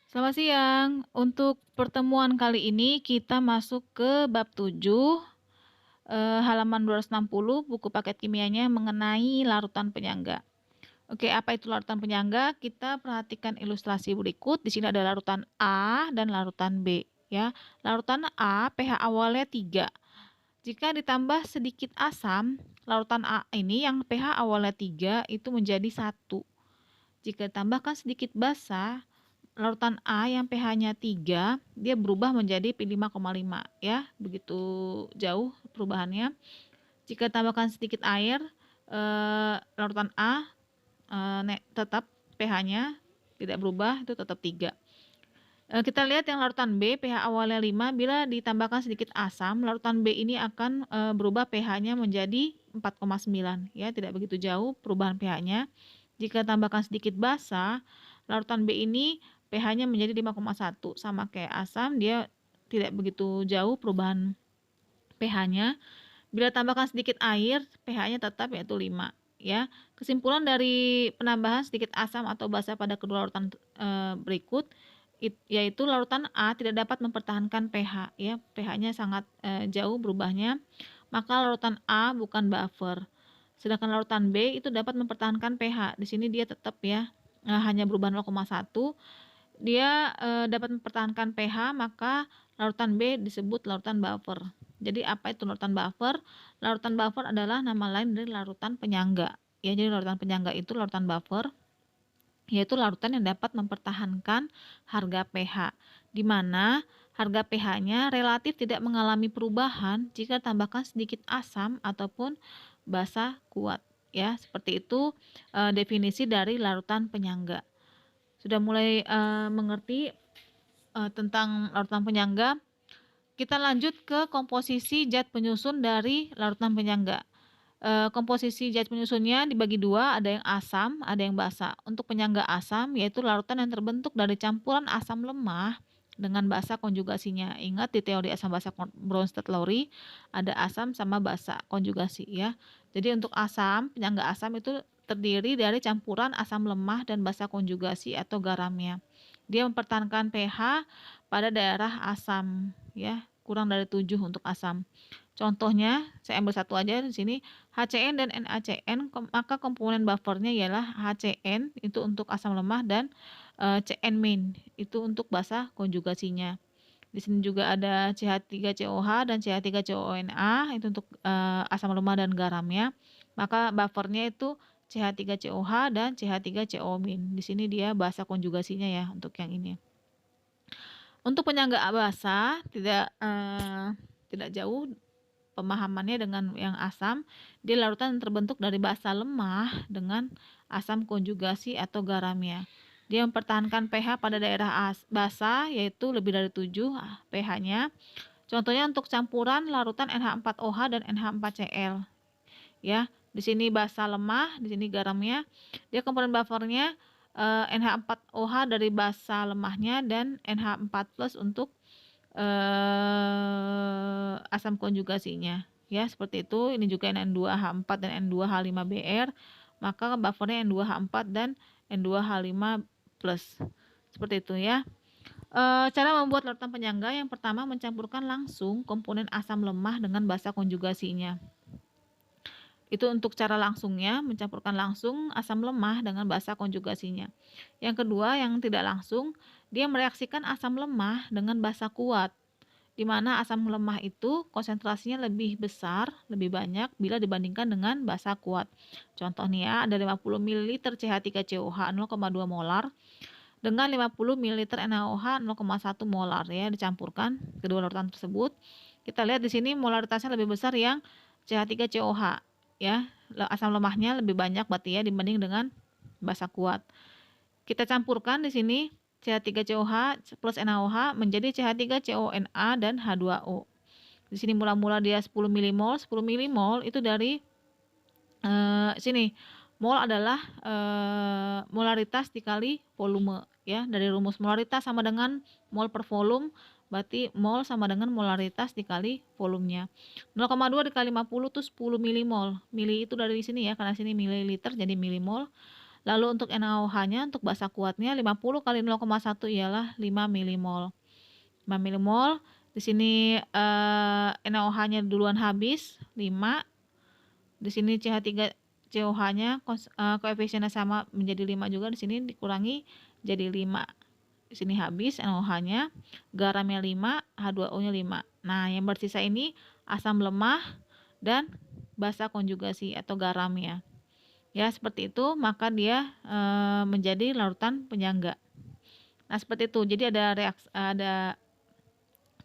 Selamat siang. Untuk pertemuan kali ini kita masuk ke bab 7, halaman 260 buku paket kimianya mengenai larutan penyangga. Oke, apa itu larutan penyangga? Kita perhatikan ilustrasi berikut. Di sini ada larutan A dan larutan B, ya. Larutan A pH awalnya 3. Jika ditambah sedikit asam, larutan A ini yang pH awalnya 3 itu menjadi 1. Jika ditambahkan sedikit basa, larutan A yang pH-nya 3, dia berubah menjadi P5,5 ya. Begitu jauh perubahannya. Jika tambahkan sedikit air, larutan A tetap pH-nya tidak berubah, itu tetap 3. Kita lihat yang larutan B, pH awalnya 5, bila ditambahkan sedikit asam, larutan B ini akan berubah pH-nya menjadi 4,9 ya, tidak begitu jauh perubahan pH-nya. Jika tambahkan sedikit basa, larutan B ini pH-nya menjadi 5,1, sama kayak asam, dia tidak begitu jauh perubahan pH-nya. Bila tambahkan sedikit air, pH-nya tetap yaitu 5 ya. Kesimpulan dari penambahan sedikit asam atau basa pada kedua larutan berikut yaitu larutan A tidak dapat mempertahankan pH ya, pH-nya sangat jauh berubahnya, maka larutan A bukan buffer. Sedangkan larutan B itu dapat mempertahankan pH. Di sini dia tetap ya, hanya berubah 0,1. Dia dapat mempertahankan pH, maka larutan B disebut larutan buffer. Jadi apa itu larutan buffer? Larutan buffer adalah nama lain dari larutan penyangga. Ya, jadi larutan penyangga itu larutan buffer, yaitu larutan yang dapat mempertahankan harga pH, di mana harga pH-nya relatif tidak mengalami perubahan jika tambahkan sedikit asam ataupun basa kuat. Ya, seperti itu definisi dari larutan penyangga. Sudah mulai mengerti tentang larutan penyangga? Kita lanjut ke komposisi zat penyusun dari larutan penyangga. Komposisi zat penyusunnya dibagi dua, ada yang asam, ada yang basa. Untuk penyangga asam, yaitu larutan yang terbentuk dari campuran asam lemah dengan basa konjugasinya. Ingat di teori asam basa Bronsted-Lowry ada asam sama basa konjugasi ya. Jadi untuk asam, penyangga asam itu terdiri dari campuran asam lemah dan basa konjugasi atau garamnya. Dia mempertahankan pH pada daerah asam ya, kurang dari 7 untuk asam. Contohnya, saya ambil satu aja di sini, HCN dan NaCN, maka komponen buffernya ialah HCN itu untuk asam lemah dan CN main itu untuk basa konjugasinya. Di sini juga ada CH3COH dan CH3CONA itu untuk asam lemah dan garamnya. Maka buffernya itu CH3COH dan CH3CO-. Di sini dia basa konjugasinya ya untuk yang ini. Untuk penyangga basa tidak jauh pemahamannya dengan yang asam. Dia larutan yang terbentuk dari basa lemah dengan asam konjugasi atau garamnya. Dia mempertahankan pH pada daerah basa yaitu lebih dari 7 pH-nya. Contohnya untuk campuran larutan NH4OH dan NH4Cl. Ya, di sini basa lemah, di sini garamnya. Dia komponen buffernya NH4OH dari basa lemahnya dan NH4+ untuk asam konjugasinya. Ya, seperti itu. Ini juga N2H4 dan N2H5Br. Maka buffernya N2H4 dan N2H5+. Seperti itu ya. Cara membuat larutan penyangga yang pertama mencampurkan langsung komponen asam lemah dengan basa konjugasinya. Itu untuk cara langsungnya, mencampurkan langsung asam lemah dengan basa konjugasinya. Yang kedua, yang tidak langsung, dia mereaksikan asam lemah dengan basa kuat, di mana asam lemah itu konsentrasinya lebih besar, lebih banyak bila dibandingkan dengan basa kuat. Contoh nih ya, ada 50 ml CH3COH 0,2 molar dengan 50 ml NaOH 0,1 molar ya, dicampurkan kedua larutan tersebut. Kita lihat di sini molaritasnya lebih besar yang CH3COH ya, asam lemahnya lebih banyak berarti ya dibanding dengan basa kuat. Kita campurkan di sini CH3COH plus NaOH menjadi CH3CONa dan H2O. Di sini mula-mula dia 10 milimol, 10 milimol itu dari sini. Mol adalah molaritas dikali volume ya. Dari rumus molaritas sama dengan mol per volume, berarti mol sama dengan molaritas dikali volumenya. 0,2 dikali 50 itu 10 milimol. Mili itu dari sini ya, karena sini mililiter jadi milimol. Lalu untuk NaOH-nya, untuk basa kuatnya 50 kali 0,1 ialah 5 milimol. 5 milimol. Di sini NaOH-nya duluan habis 5. Di sini CH3COH-nya koefisiennya sama menjadi 5 juga, di sini dikurangi jadi 5. Di sini habis NaOH-nya, garamnya 5, H2O-nya 5. Nah, yang bersisa ini asam lemah dan basa konjugasi atau garamnya. Ya, seperti itu, maka dia menjadi larutan penyangga. Nah, seperti itu. Jadi ada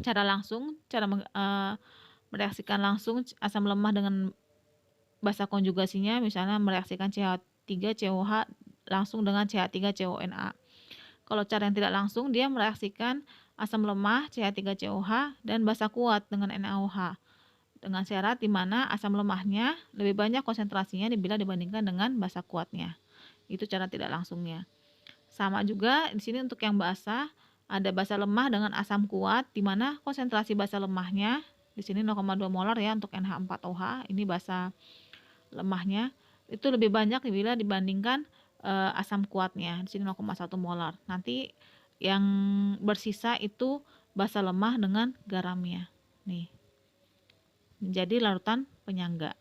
cara langsung, cara mereaksikan langsung asam lemah dengan basa konjugasinya, misalnya mereaksikan CH3COH langsung dengan CH3CONA. Kalau cara yang tidak langsung, dia mereaksikan asam lemah CH3COH dan basa kuat dengan NaOH dengan syarat di mana asam lemahnya lebih banyak konsentrasinya bila dibandingkan dengan basa kuatnya. Itu cara tidak langsungnya. Sama juga di sini untuk yang basa, ada basa lemah dengan asam kuat di mana konsentrasi basa lemahnya di sini 0,2 molar ya untuk NH4OH, ini basa lemahnya itu lebih banyak bila dibandingkan asam kuatnya, di sini 0,1 molar. Nanti yang bersisa itu basa lemah dengan garamnya. Nih. Menjadi larutan penyangga.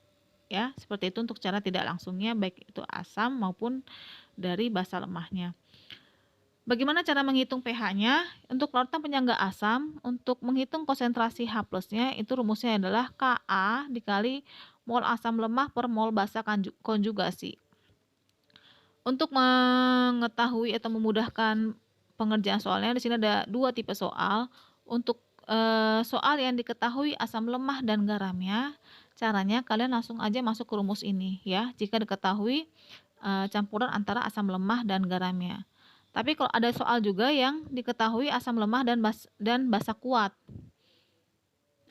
Ya, seperti itu untuk cara tidak langsungnya baik itu asam maupun dari basa lemahnya. Bagaimana cara menghitung pH-nya? Untuk larutan penyangga asam, untuk menghitung konsentrasi H+-nya itu rumusnya adalah Ka dikali mol asam lemah per mol basa konjugasi. Untuk mengetahui atau memudahkan pengerjaan soalnya, di sini ada 2 tipe soal. Untuk soal yang diketahui asam lemah dan garamnya, caranya kalian langsung aja masuk ke rumus ini ya, jika diketahui campuran antara asam lemah dan garamnya. Tapi kalau ada soal juga yang diketahui asam lemah dan basa kuat,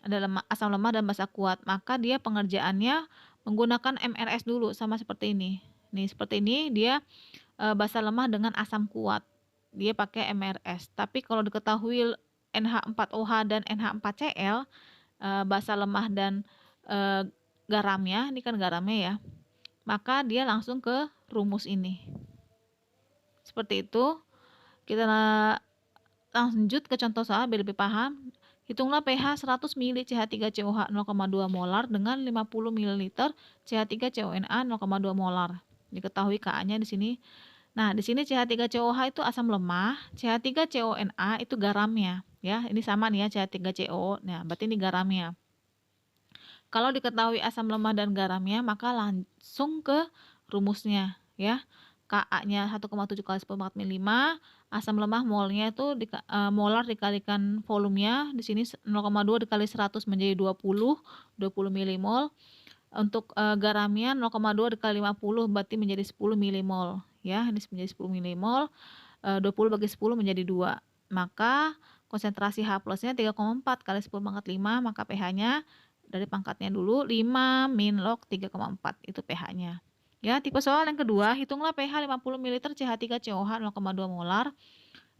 ada asam lemah dan basa kuat, maka dia pengerjaannya menggunakan MRS dulu, sama seperti ini. Nih, seperti ini dia basa lemah dengan asam kuat, dia pakai MRS. Tapi kalau diketahui NH4OH dan NH4Cl, basa lemah dan garamnya, ini kan garamnya ya, maka dia langsung ke rumus ini. Seperti itu. Kita lanjut ke contoh soal biar lebih paham. Hitunglah pH 100 ml CH3COH 0,2 molar dengan 50 ml CH3CONA 0,2 molar. Diketahui Ka-nya di sini. Nah, di sini CH3COH itu asam lemah, CH3CONA itu garamnya, ya. Ini sama nih ya, CH3CO. Nah, berarti ini garamnya. Kalau diketahui asam lemah dan garamnya, maka langsung ke rumusnya, ya. Ka-nya 1,7 kali 10 × 5, asam lemah molnya itu molar dikalikan volumenya, di sini 0,2 dikali 100 menjadi 20 milimol. Untuk garamnya 0,2 dikali 50 berarti menjadi 10 milimol, ya. Ini menjadi 10 milimol. 20 bagi 10 menjadi 2. Maka konsentrasi H+-nya 3,4 kali 10 pangkat 5, maka pH-nya dari pangkatnya dulu 5 min log 3,4 itu pH-nya. Ya, tipe soal yang kedua, hitunglah pH 50 ml CH3COH 0,2 molar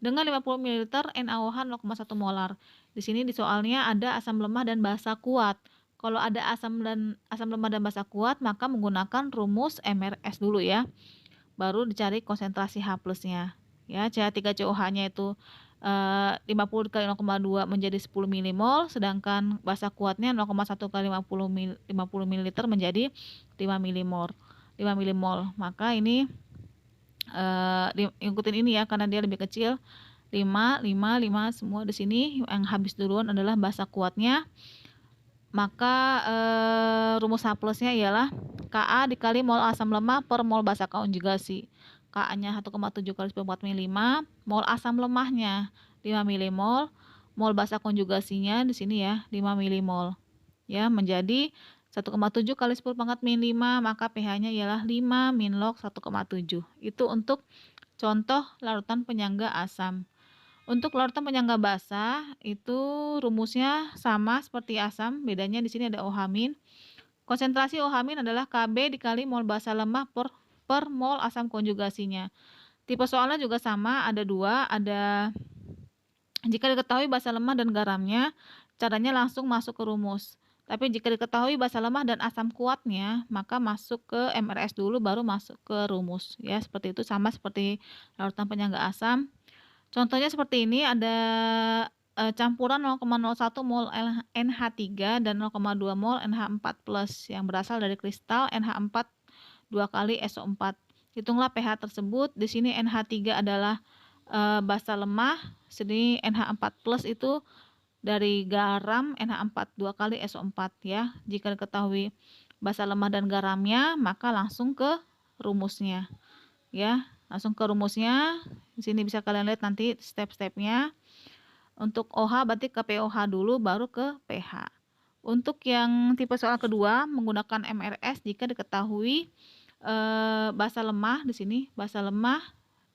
dengan 50 ml NaOH 0,1 molar. Di sini di soalnya ada asam lemah dan basa kuat. Kalau ada asam lemah dan basa kuat, maka menggunakan rumus MRS dulu ya. Baru dicari konsentrasi H+-nya. Ya, CH3COH-nya itu 50 kali 0,2 menjadi 10 milimol, sedangkan basa kuatnya 0,1 kali 50 ml menjadi 5 milimol. Maka ini ikutin ini ya, karena dia lebih kecil. 5 semua di sini. Yang habis duluan adalah basa kuatnya. Maka rumus H+-nya ialah Ka dikali mol asam lemah per mol basa konjugasi. Ka-nya 1,7 kali 10⁴ 5, mol asam lemahnya 5 milimol, mol basa konjugasinya di sini ya 5 milimol. Ya, menjadi 1,7 kali 10⁻⁵, maka pH-nya ialah 5 min log 1,7. Itu untuk contoh larutan penyangga asam. Untuk larutan penyangga basa itu rumusnya sama seperti asam, bedanya di sini ada OH-. Konsentrasi OH- adalah Kb dikali mol basa lemah per mol asam konjugasinya. Tipe soalnya juga sama, ada 2, ada jika diketahui basa lemah dan garamnya, caranya langsung masuk ke rumus. Tapi jika diketahui basa lemah dan asam kuatnya, maka masuk ke MRS dulu baru masuk ke rumus ya. Seperti itu, sama seperti larutan penyangga asam. Contohnya seperti ini, ada campuran 0,01 mol NH3 dan 0,2 mol NH4+ yang berasal dari kristal NH4 2 kali SO4. Hitunglah pH tersebut. Di sini NH3 adalah basa lemah, sini NH4+ itu dari garam NH4 2 kali SO4 ya. Jika diketahui basa lemah dan garamnya, maka langsung ke rumusnya ya. Langsung ke rumusnya. Di sini bisa kalian lihat nanti step-stepnya. Untuk OH berarti ke POH dulu baru ke pH. Untuk yang tipe soal kedua menggunakan MRS jika diketahui basa lemah, di sini basa lemah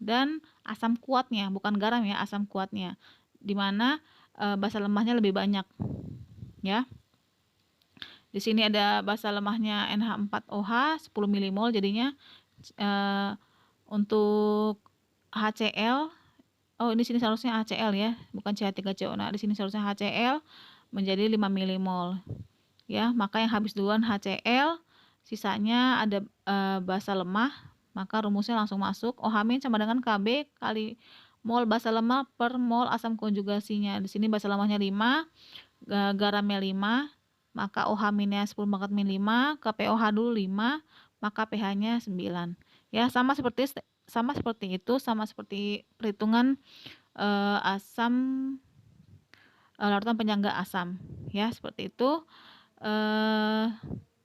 dan asam kuatnya, bukan garam ya, asam kuatnya. Dimana basa lemahnya lebih banyak ya. Di sini ada basa lemahnya NH4OH 10 milimol, jadinya untuk HCl, oh ini sini seharusnya HCl ya, bukan CH3CO. Nah, di sini seharusnya HCl menjadi 5 milimol. Ya, maka yang habis duluan HCl, sisanya ada basa lemah, maka rumusnya langsung masuk. OH- sama dengan Kb kali mol basa lemah per mol asam konjugasinya. Di sini basa lemahnya 5, garamnya 5, maka OH-nya 10 pangkat min 5, ke POH dulu 5, maka pH-nya 9. Ya, sama seperti itu, sama seperti perhitungan asam larutan penyangga asam. Ya, seperti itu.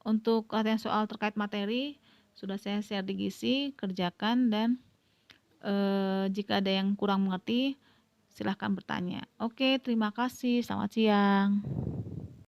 Untuk latihan soal terkait materi sudah saya share di Gizi, kerjakan, dan jika ada yang kurang mengerti silahkan bertanya. Oke, terima kasih. Selamat siang.